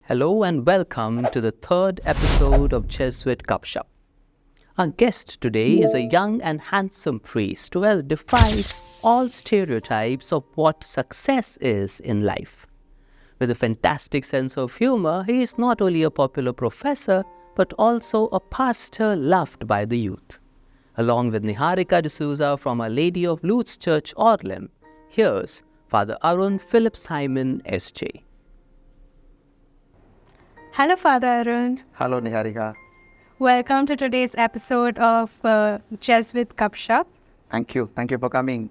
Hello and welcome to the third episode of Jesuit Gupshup. Our guest today is a young and handsome priest who has defied all stereotypes of what success is in life. With a fantastic sense of humor, he is not only a popular professor but also a pastor loved by the youth. Along with Niharika D'Souza from Our Lady of Lourdes Church, Orlim, here's Father Arun Philip Simon, S.J. Hello, Father Arun. Hello, Niharika. Welcome to today's episode of Jesuit Gupshup. Thank you. Thank you for coming.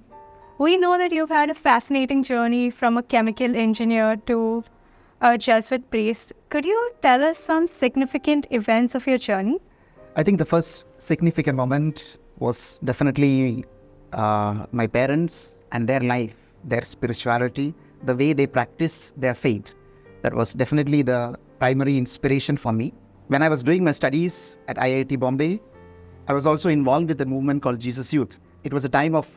We know that you've had a fascinating journey from a chemical engineer to a Jesuit priest. Could you tell us some significant events of your journey? I think the first significant moment was definitely my parents and their life, their spirituality, the way they practice their faith. That was definitely the primary inspiration for me. When I was doing my studies at IIT Bombay, I was also involved with a movement called Jesus Youth. It was a time of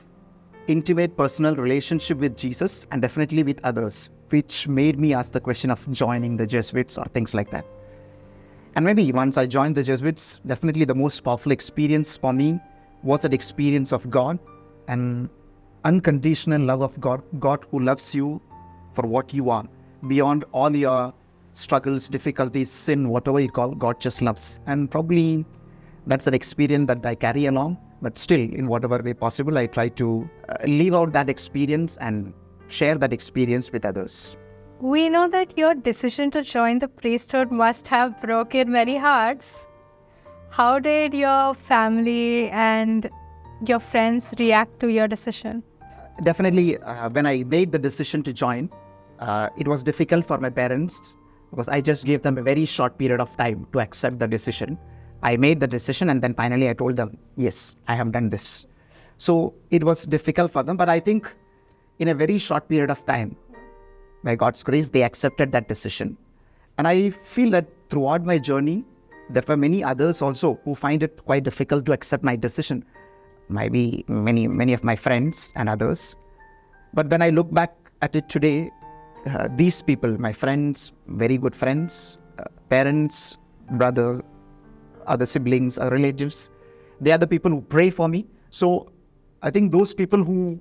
intimate personal relationship with Jesus and definitely with others, which made me ask the question of joining the Jesuits or things like that. And maybe once I joined the Jesuits, definitely the most powerful experience for me was that experience of God and unconditional love of God, God who loves you for what you are, beyond all your struggles, difficulties, sin, whatever you call, God just loves. And probably that's an experience that I carry along, but still in whatever way possible, I try to live out that experience and share that experience with others. We know that your decision to join the priesthood must have broken many hearts. How did your family and your friends react to your decision? Definitely, when I made the decision to join, it was difficult for my parents because I just gave them a very short period of time to accept the decision. I made the decision and then finally I told them, yes, I have done this. So it was difficult for them, but I think in a very short period of time, by God's grace, they accepted that decision. And I feel that throughout my journey, there were many others also who find it quite difficult to accept my decision. Maybe many of my friends and others. But when I look back at it today, these people, my friends, very good friends, parents, brother, other siblings, other relatives, they are the people who pray for me. So I think those people who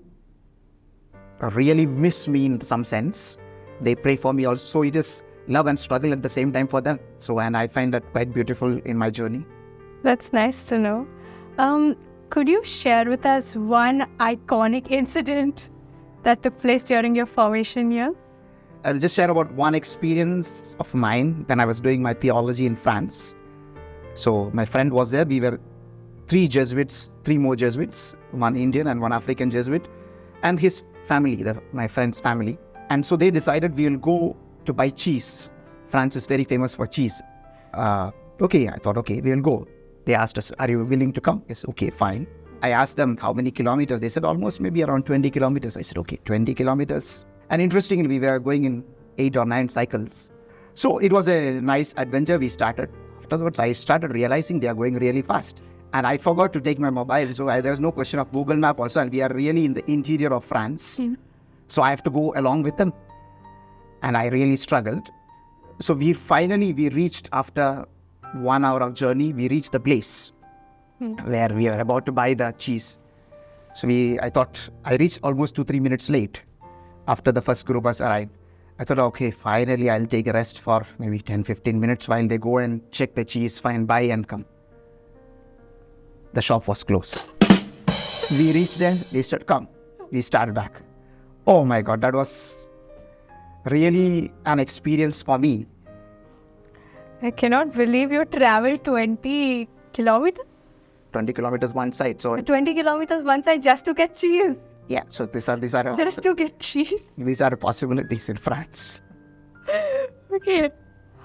really miss me in some sense, they pray for me also. So it is love and struggle at the same time for them. So, and I find that quite beautiful in my journey. That's nice to know. Could you share with us one iconic incident that took place during your formation years? I'll just share about one experience of mine when I was doing my theology in France. So my friend was there. We were three more Jesuits, one Indian and one African Jesuit, and his family, my friend's family. And so they decided we will go to buy cheese. France is very famous for cheese. Okay, I thought, okay, we will go. They asked us, are you willing to come? Yes, okay, fine. I asked them how many kilometers. They said almost maybe around 20 kilometers. I said, okay, 20 kilometers. And interestingly, we were going in 8 or 9 cycles. So it was a nice adventure we started. Afterwards, I started realizing they are going really fast. And I forgot to take my mobile. So there's no question of Google Map also. And we are really in the interior of France. So I have to go along with them. And I really struggled. So we reached after 1 hour of journey, we reached the place where we were about to buy the cheese. So I thought I reached almost 2-3 minutes late after the first group has arrived. I thought, okay, finally I'll take a rest for maybe 10-15 minutes while they go and check the cheese, find, buy and come. The shop was closed. We reached there, they said, come. We started back. Oh my God, that was really an experience for me. I cannot believe you traveled 20 kilometers? 20 kilometers one side. So 20 kilometers one side just to get cheese. yeah, so these are Just to get cheese. these are possibilities in France. Okay.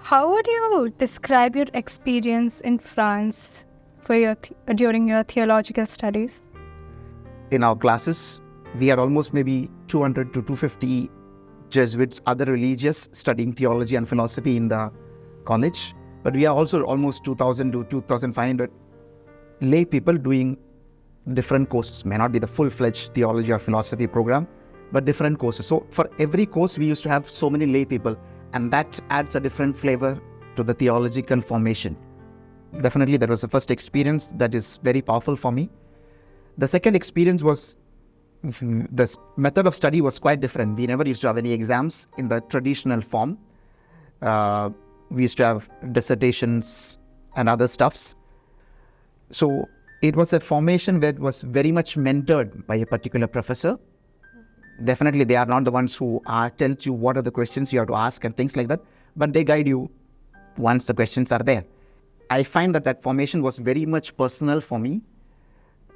How would you describe your experience in France for during your theological studies? In our classes, we are almost maybe 200 to 250 Jesuits, other religious, studying theology and philosophy in the college. But we are also almost 2,000 to 2,500 lay people doing different courses. May not be the full-fledged theology or philosophy program, but different courses. So for every course, we used to have so many lay people. and that adds a different flavor to the theological formation. Definitely, that was the first experience that is very powerful for me. The second experience was the method of study was quite different. We never used to have any exams in the traditional form. We used to have dissertations and other stuffs. So it was a formation where it was very much mentored by a particular professor. Definitely, they are not the ones who tell you what are the questions you have to ask and things like that, but they guide you once the questions are there. I find that formation was very much personal for me.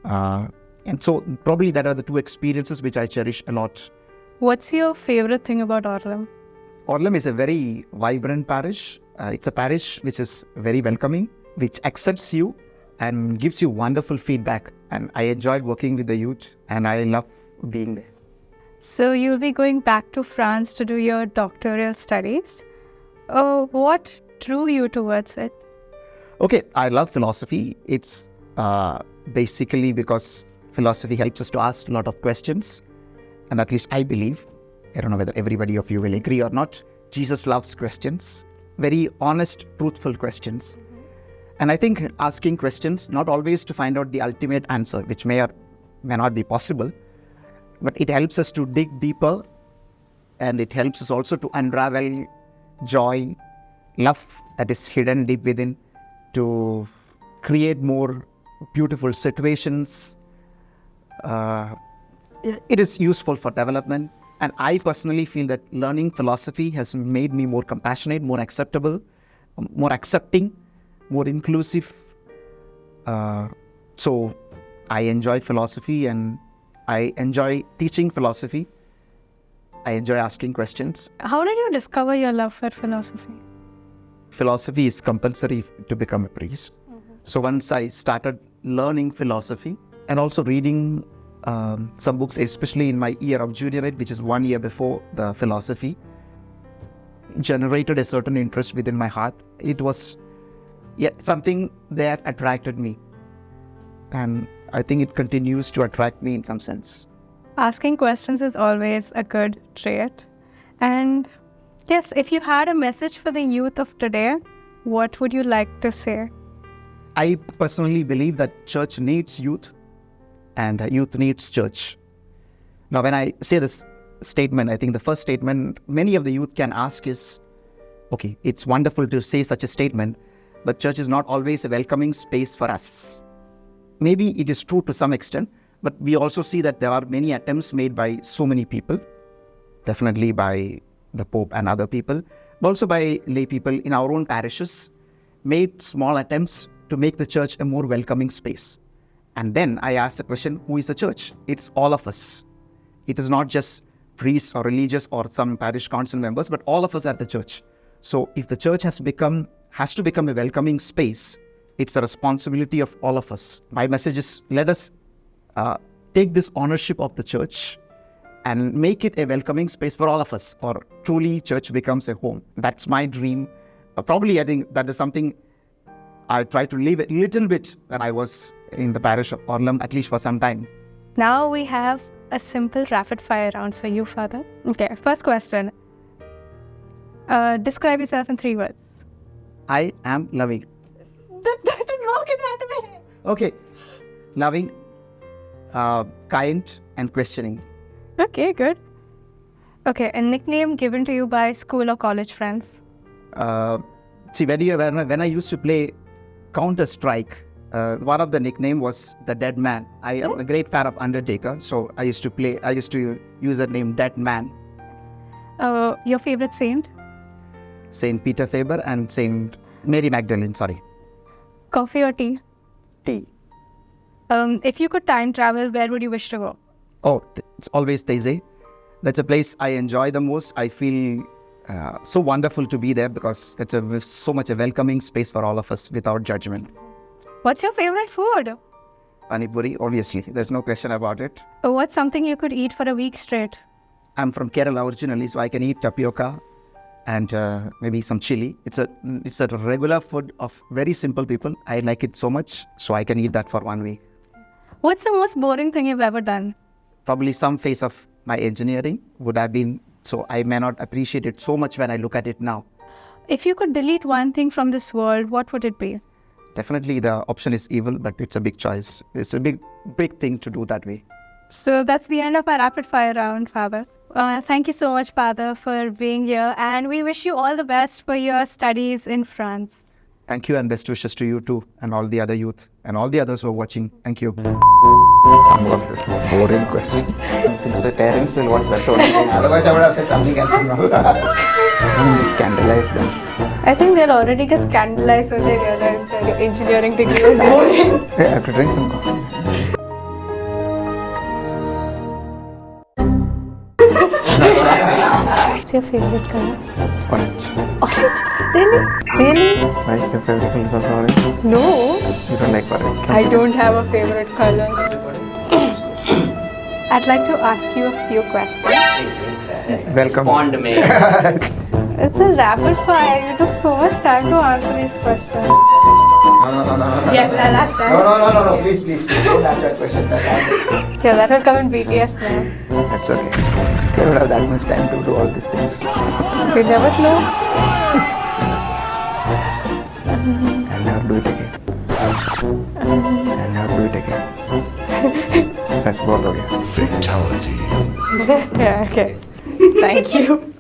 And so probably that are the two experiences which I cherish a lot. What's your favorite thing about Orlam? Orlam is a very vibrant parish. It's a parish which is very welcoming, which accepts you and gives you wonderful feedback. And I enjoyed working with the youth, and I love being there. So you'll be going back to France to do your doctoral studies. What drew you towards it? Okay, I love philosophy. It's basically because philosophy helps us to ask a lot of questions. And at least I believe, I don't know whether everybody of you will agree or not, Jesus loves questions. Very honest, truthful questions. And I think asking questions, not always to find out the ultimate answer, which may or may not be possible, but it helps us to dig deeper, and it helps us also to unravel joy, love that is hidden deep within, to create more beautiful situations. It is useful for development. And I personally feel that learning philosophy has made me more compassionate, more acceptable, more accepting, more inclusive. So I enjoy philosophy, and I enjoy teaching philosophy. I enjoy asking questions. How did you discover your love for philosophy? Philosophy is compulsory to become a priest. So once I started learning philosophy and also reading some books, especially in my year of juniorate, which is 1 year before the philosophy, generated a certain interest within my heart. It was something that attracted me. And I think it continues to attract me in some sense. Asking questions is always a good trait. And yes, if you had a message for the youth of today, what would you like to say? I personally believe that church needs youth and youth needs church. Now, when I say this statement, I think the first statement many of the youth can ask is, okay, it's wonderful to say such a statement, but church is not always a welcoming space for us. Maybe it is true to some extent, but we also see that there are many attempts made by so many people, definitely by the Pope and other people, but also by lay people in our own parishes, made small attempts to make the church a more welcoming space. And then I asked the question, who is the church? It's all of us. It is not just priests or religious or some parish council members, but all of us are the church. So if the church has to become a welcoming space, it's a responsibility of all of us. My message is, let us take this ownership of the church and make it a welcoming space for all of us, or truly church becomes a home. That's my dream. Probably I think that is something I tried to live a little bit when I was in the parish of Orlam, at least for some time. Now we have a simple rapid fire round for you, Father. Okay, first question. Describe yourself in 3 words. I am loving. That doesn't work in that way. Okay. Loving, kind, and questioning. Okay, good. Okay, a nickname given to you by school or college friends. See, when I used to play Counter-Strike, one of the nickname was the Dead Man. I am a great fan of Undertaker, so I used to use the name Dead Man. Your favorite saint? Saint Peter Faber and Saint Mary Magdalene, sorry. Coffee or tea? Tea. If you could time travel, where would you wish to go? Oh, it's always Taizé. That's a place I enjoy the most. I feel so wonderful to be there because it's so much a welcoming space for all of us without judgment. What's your favorite food? Pani Puri, obviously. There's no question about it. What's something you could eat for a week straight? I'm from Kerala originally, so I can eat tapioca and maybe some chili. It's a regular food of very simple people. I like it so much, so I can eat that for 1 week. What's the most boring thing you've ever done? Probably some phase of my engineering would have been So I may not appreciate it so much when I look at it now. If you could delete one thing from this world, what would it be? Definitely the option is evil, but it's a big choice. It's a big thing to do that way. So that's the end of our rapid fire round, Father. Thank you so much, Father, for being here, and we wish you all the best for your studies in France. Thank you and best wishes to you too and all the other youth and all the others who are watching. Thank you. Some of this boring question. Since my parents will watch, that's the only thing. Otherwise, I would have said something else. I'm scandalize them. I think they'll already get scandalized when they realize that your engineering degree was boring. I have to drink some coffee. What's your favorite color? Orange. Orange? Really? Really? Why? Your favorite color is also orange? No. You don't like orange? I don't have a favorite color. I'd like to ask you a few questions. Welcome. Respond me. It's a rapid fire. You took so much time to answer these questions. No. Yes, I'll ask that. No. Please. Don't ask that question. Yeah, that will come in BTS now. That's okay. They don't have that much time to do all these things. You never know. I'll never do it again. I'll never do it again. That's both of you. Fatality. Yeah, okay. Thank you.